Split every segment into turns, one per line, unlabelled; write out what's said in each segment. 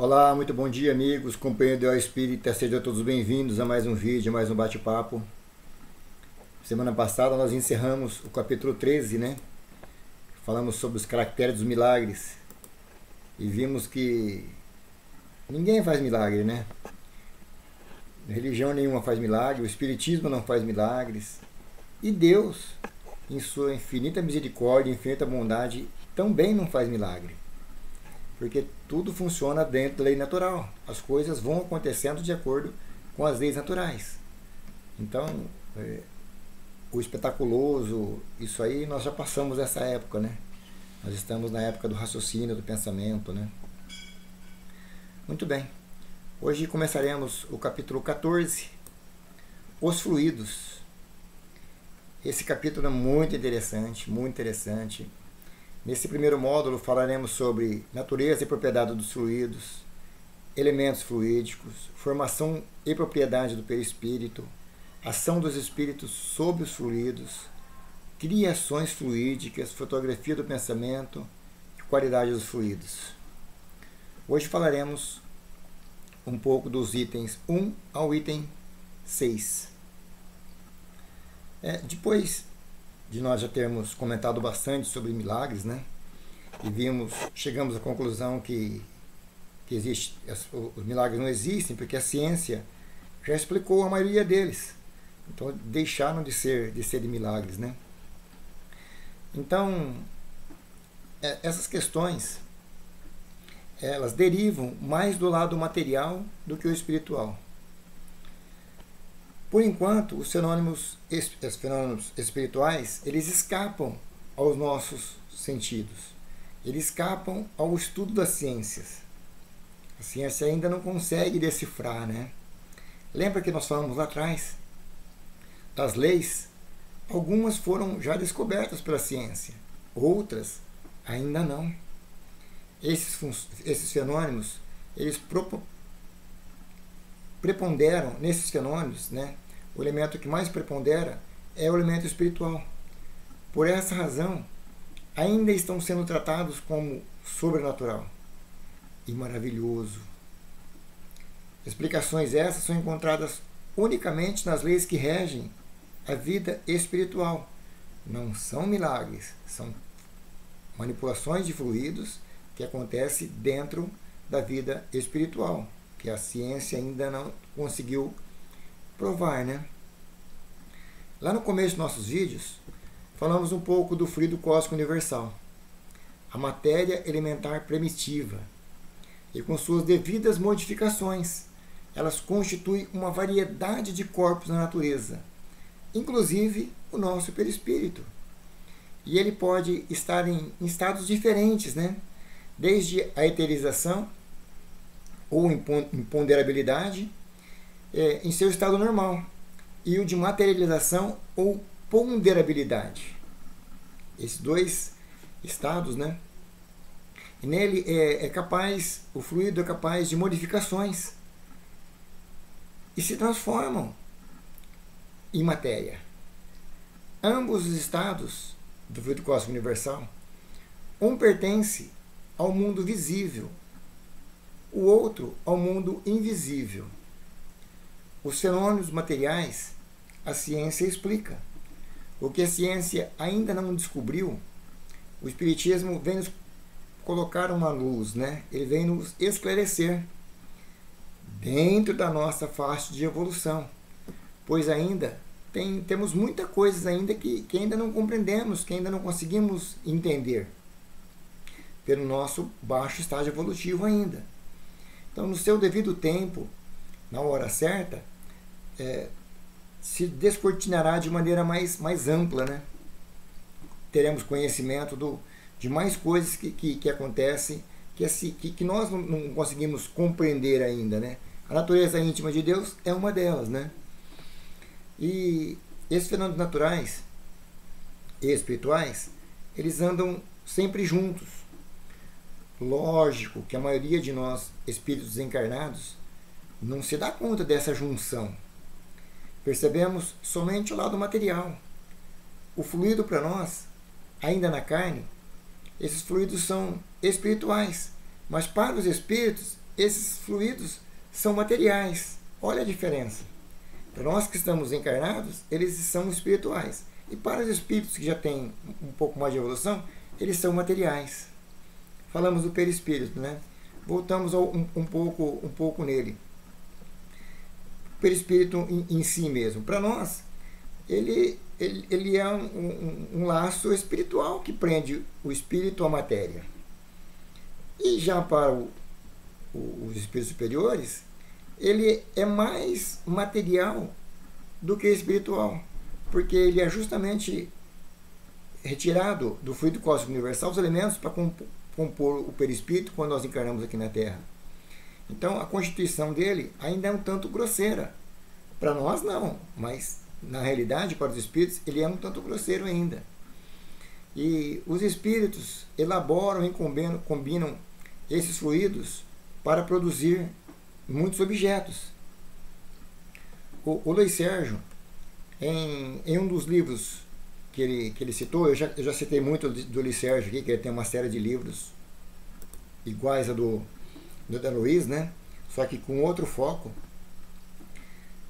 Olá, muito bom dia, amigos, companheiros do Espírita, sejam todos bem-vindos a mais um vídeo, a mais um bate-papo. Semana passada nós encerramos o capítulo 13, né? Falamos sobre os caracteres dos milagres e vimos que ninguém faz milagre, né? Religião nenhuma faz milagre, o Espiritismo não faz milagres e Deus, em sua infinita misericórdia e infinita bondade, também não faz milagre. Porque tudo funciona dentro da lei natural. As coisas vão acontecendo de acordo com as leis naturais. Então, o espetaculoso, isso aí nós já passamos essa época, né? Nós estamos na época do raciocínio, do pensamento, né? Muito bem. Hoje começaremos o capítulo 14, os fluidos. Esse capítulo é muito interessante, muito interessante. Nesse primeiro módulo falaremos sobre natureza e propriedade dos fluidos, elementos fluídicos, formação e propriedade do perispírito, ação dos espíritos sobre os fluidos, criações fluídicas, fotografia do pensamento e qualidade dos fluidos. Hoje falaremos um pouco dos itens 1 ao item 6. Depois de nós já termos comentado bastante sobre milagres, né? E chegamos à conclusão que os milagres não existem, porque a ciência já explicou a maioria deles. Então deixaram de ser de milagres, né? Então, essas questões, elas derivam mais do lado material do que o espiritual. Por enquanto, os fenômenos espirituais, eles escapam aos nossos sentidos. Eles escapam ao estudo das ciências. A ciência ainda não consegue decifrar, né? Lembra que nós falamos lá atrás das leis? Algumas foram já descobertas pela ciência, outras ainda não. Esses fenômenos, eles preponderam nesses fenômenos, né? O elemento que mais prepondera é o elemento espiritual. Por essa razão, ainda estão sendo tratados como sobrenatural e maravilhoso. Explicações essas são encontradas unicamente nas leis que regem a vida espiritual. Não são milagres, são manipulações de fluidos que acontecem dentro da vida espiritual, que a ciência ainda não conseguiu provar, né? Lá no começo dos nossos vídeos, falamos um pouco do fluido cósmico universal, a matéria elementar primitiva, e com suas devidas modificações, elas constituem uma variedade de corpos na natureza, inclusive o nosso perispírito. E ele pode estar em estados diferentes, né? Desde a eterização, ou imponderabilidade, em seu estado normal, e o de materialização ou ponderabilidade. Esses dois estados, né? E nele o fluido é capaz de modificações e se transformam em matéria. Ambos os estados do fluido cósmico universal, um pertence ao mundo visível, o outro ao mundo invisível. Os fenômenos materiais, a ciência explica. O que a ciência ainda não descobriu, o Espiritismo vem nos colocar uma luz, né? Ele vem nos esclarecer dentro da nossa faixa de evolução, pois ainda temos muita coisa ainda que ainda não compreendemos, que ainda não conseguimos entender, pelo nosso baixo estágio evolutivo ainda. Então, no seu devido tempo, na hora certa, se descortinará de maneira mais ampla, né? Teremos conhecimento de mais coisas que acontecem, que nós não conseguimos compreender ainda, né? A natureza íntima de Deus é uma delas, né? E esses fenômenos naturais e espirituais, eles andam sempre juntos. Lógico que a maioria de nós, espíritos encarnados, não se dá conta dessa junção. Percebemos somente o lado material. O fluido para nós, ainda na carne, esses fluidos são espirituais, mas para os espíritos esses fluidos são materiais. Olha a diferença. Para nós que estamos encarnados, eles são espirituais. E para os espíritos que já têm um pouco mais de evolução, eles são materiais. Falamos do perispírito, né? Voltamos um pouco nele. O perispírito em si mesmo. Para nós, ele é um laço espiritual que prende o espírito à matéria. E já para os espíritos superiores, ele é mais material do que espiritual, porque ele é justamente retirado do fluido cósmico universal os elementos para compor o perispírito quando nós encarnamos aqui na Terra. Então a constituição dele ainda é um tanto grosseira. Para nós não, mas na realidade para os espíritos ele é um tanto grosseiro ainda. E os espíritos elaboram e combinam esses fluidos para produzir muitos objetos. O Luiz Sérgio, em um dos livros que ele citou, eu já citei muito do Luiz Sérgio aqui, que ele tem uma série de livros iguais a do Dan Luiz, né? Só que com outro foco.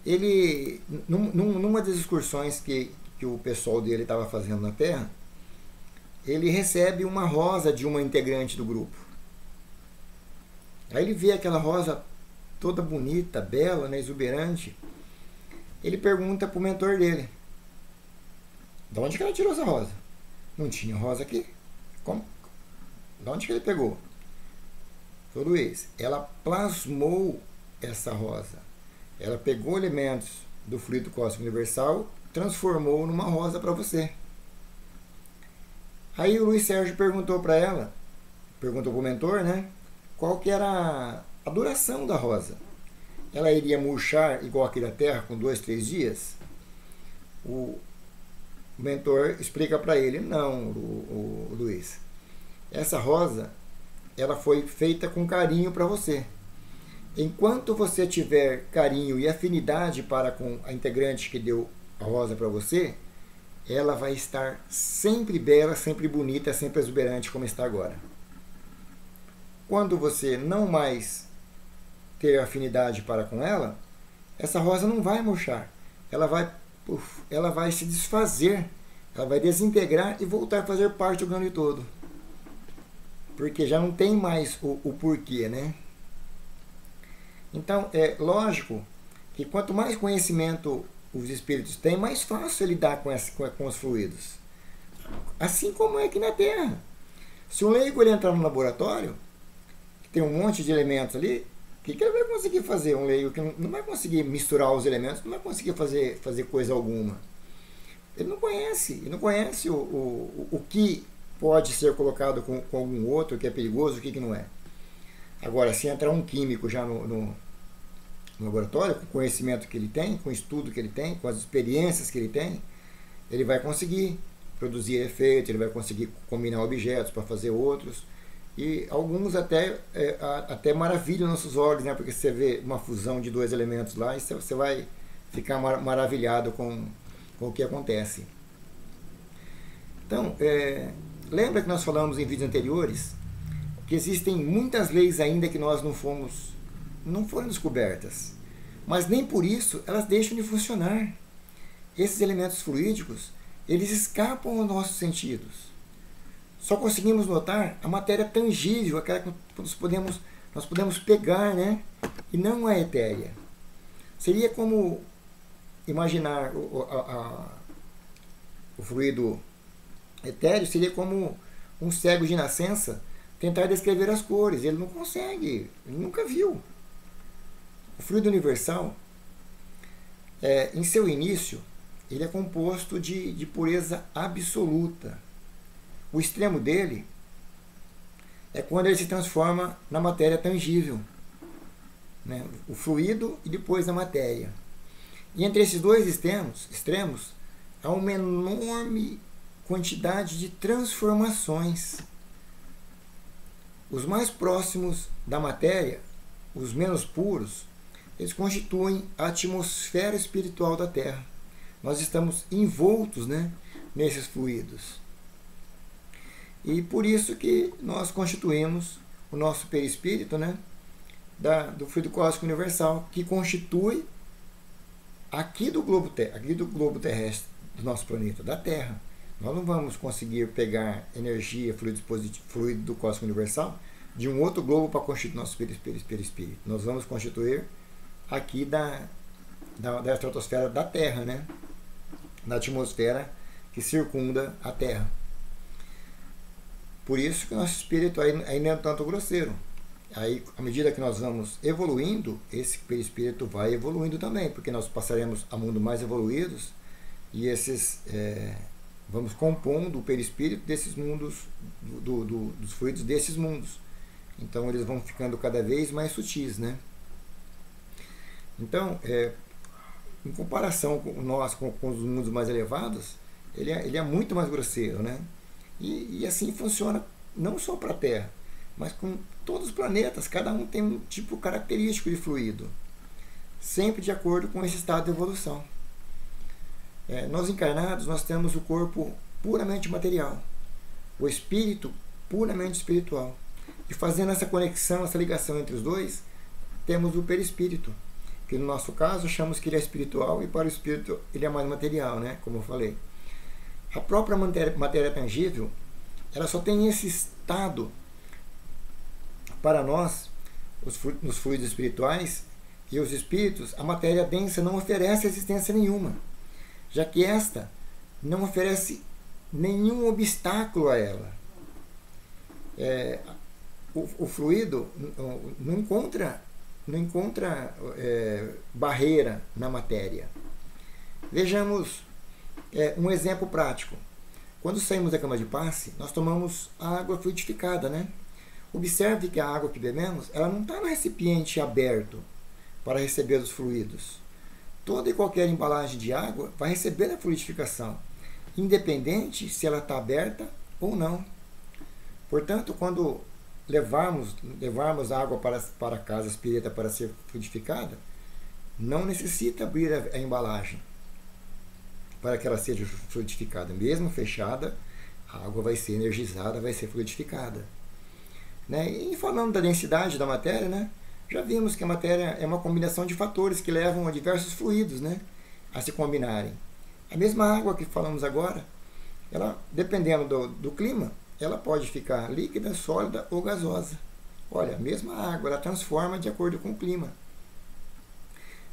Ele, numa das excursões que o pessoal dele estava fazendo na Terra, ele recebe uma rosa de uma integrante do grupo. Aí ele vê aquela rosa toda bonita, bela, né, exuberante. Ele pergunta para o mentor dele: de onde que ela tirou essa rosa? Não tinha rosa aqui? Como? De onde que ele pegou? Falou: Luiz, ela plasmou essa rosa. Ela pegou elementos do fluido cósmico universal, transformou numa rosa para você. Aí o Luiz Sérgio perguntou para ela, perguntou para o mentor, né, qual que era a duração da rosa. Ela iria murchar igual aqui da Terra com 2, 3 dias? O mentor explica para ele: não, o Luiz, essa rosa ela foi feita com carinho para você. Enquanto você tiver carinho e afinidade para com a integrante que deu a rosa para você, ela vai estar sempre bela, sempre bonita, sempre exuberante como está agora. Quando você não mais ter afinidade para com ela, essa rosa não vai murchar. Ela vai se desfazer, ela vai desintegrar e voltar a fazer parte do grande todo. Porque já não tem mais o porquê, né? Então, é lógico que quanto mais conhecimento os espíritos têm, mais fácil é lidar com os fluidos. Assim como é aqui na Terra. Se um leigo ele entrar no laboratório, que tem um monte de elementos ali, o que ele vai conseguir fazer? Um leigo que não vai conseguir misturar os elementos, não vai conseguir fazer coisa alguma. Ele não conhece o que pode ser colocado com algum outro, o que é perigoso, o que não é. Agora, se entrar um químico já no laboratório, com o conhecimento que ele tem, com o estudo que ele tem, com as experiências que ele tem, ele vai conseguir produzir efeitos, ele vai conseguir combinar objetos para fazer outros. E alguns até maravilham nossos olhos, né? Porque você vê uma fusão de 2 elementos lá e você vai ficar maravilhado com o que acontece. Então, lembra que nós falamos em vídeos anteriores que existem muitas leis ainda que nós não foram descobertas, mas nem por isso elas deixam de funcionar. Esses elementos fluídicos, eles escapam aos nossos sentidos. Só conseguimos notar a matéria tangível, aquela que nós podemos pegar, né? E não a etérea. Seria como imaginar o fluido etéreo, seria como um cego de nascença tentar descrever as cores. Ele não consegue, ele nunca viu. O fluido universal, em seu início, ele é composto de pureza absoluta. O extremo dele é quando ele se transforma na matéria tangível, né? O fluido e depois a matéria. E entre esses dois extremos há uma enorme quantidade de transformações. Os mais próximos da matéria, os menos puros, eles constituem a atmosfera espiritual da Terra. Nós estamos envoltos, né, nesses fluidos. E por isso que nós constituímos o nosso perispírito, né, do fluido cósmico universal, que constitui aqui do globo terrestre, do nosso planeta, da Terra. Nós não vamos conseguir pegar energia, fluido do cósmico universal de um outro globo para constituir nosso perispírito. Nós vamos constituir aqui da estratosfera da Terra, né? Da atmosfera que circunda a Terra. Por isso que o nosso espírito ainda é um tanto grosseiro. Aí, à medida que nós vamos evoluindo, esse perispírito vai evoluindo também, porque nós passaremos a mundos mais evoluídos e vamos compondo o perispírito desses mundos, dos fluidos desses mundos. Então, eles vão ficando cada vez mais sutis, né? Então, em comparação com nós, com os mundos mais elevados, ele é muito mais grosseiro, né? E assim funciona não só para a Terra, mas com todos os planetas. Cada um tem um tipo característico de fluido, sempre de acordo com esse estado de evolução. Nós encarnados, nós temos o corpo puramente material, o espírito puramente espiritual. E fazendo essa conexão, essa ligação entre os dois, temos o perispírito, que no nosso caso achamos que ele é espiritual e para o espírito ele é mais material, né? Como eu falei. A própria matéria tangível, ela só tem esse estado para nós, nos fluidos espirituais e os espíritos. A matéria densa não oferece existência nenhuma, já que esta não oferece nenhum obstáculo a ela. O fluido não encontra barreira na matéria. Vejamos um exemplo prático. Quando saímos da cama de passe, nós tomamos água fluidificada, né? Observe que a água que bebemos, ela não está no recipiente aberto para receber os fluidos. Toda e qualquer embalagem de água vai receber a fluidificação, independente se ela está aberta ou não. Portanto, quando levarmos água para a casa espírita para ser fluidificada, não necessita abrir a embalagem para que ela seja fluidificada. Mesmo fechada, a água vai ser energizada, vai ser fluidificada. Né? E falando da densidade da matéria, né? Já vimos que a matéria é uma combinação de fatores que levam a diversos fluidos, né? A se combinarem. A mesma água que falamos agora, ela, dependendo do clima, ela pode ficar líquida, sólida ou gasosa. Olha, a mesma água, ela transforma de acordo com o clima.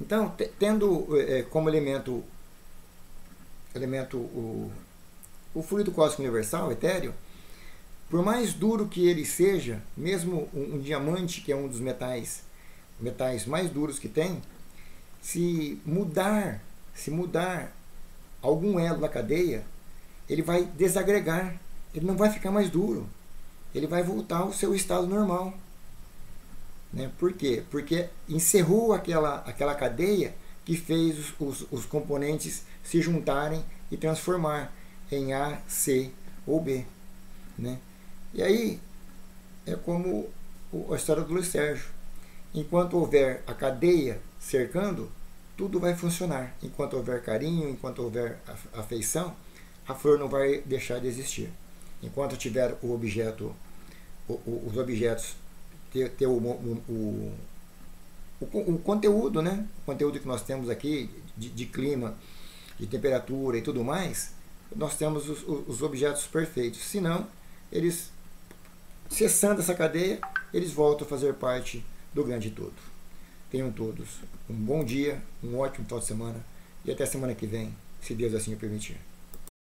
Então, tendo como elemento o fluido cósmico universal, etéreo, por mais duro que ele seja, mesmo um diamante, que é um dos metais mais duros que tem, se mudar algum elo da cadeia, ele vai desagregar, ele não vai ficar mais duro, ele vai voltar ao seu estado normal. Né? Por quê? Porque encerrou aquela cadeia que fez os componentes se juntarem e transformar em A, C ou B. Né? E aí é como a história do Luiz Sérgio. Enquanto houver a cadeia cercando, tudo vai funcionar. Enquanto houver carinho, enquanto houver afeição, a flor não vai deixar de existir. Enquanto tiver os objetos ter o conteúdo, né? O conteúdo que nós temos aqui de clima, de temperatura e tudo mais, nós temos os objetos perfeitos. Senão, eles, cessando essa cadeia, eles voltam a fazer parte do grande todo. Tenham todos um bom dia, um ótimo final de semana e até semana que vem, se Deus assim o permitir.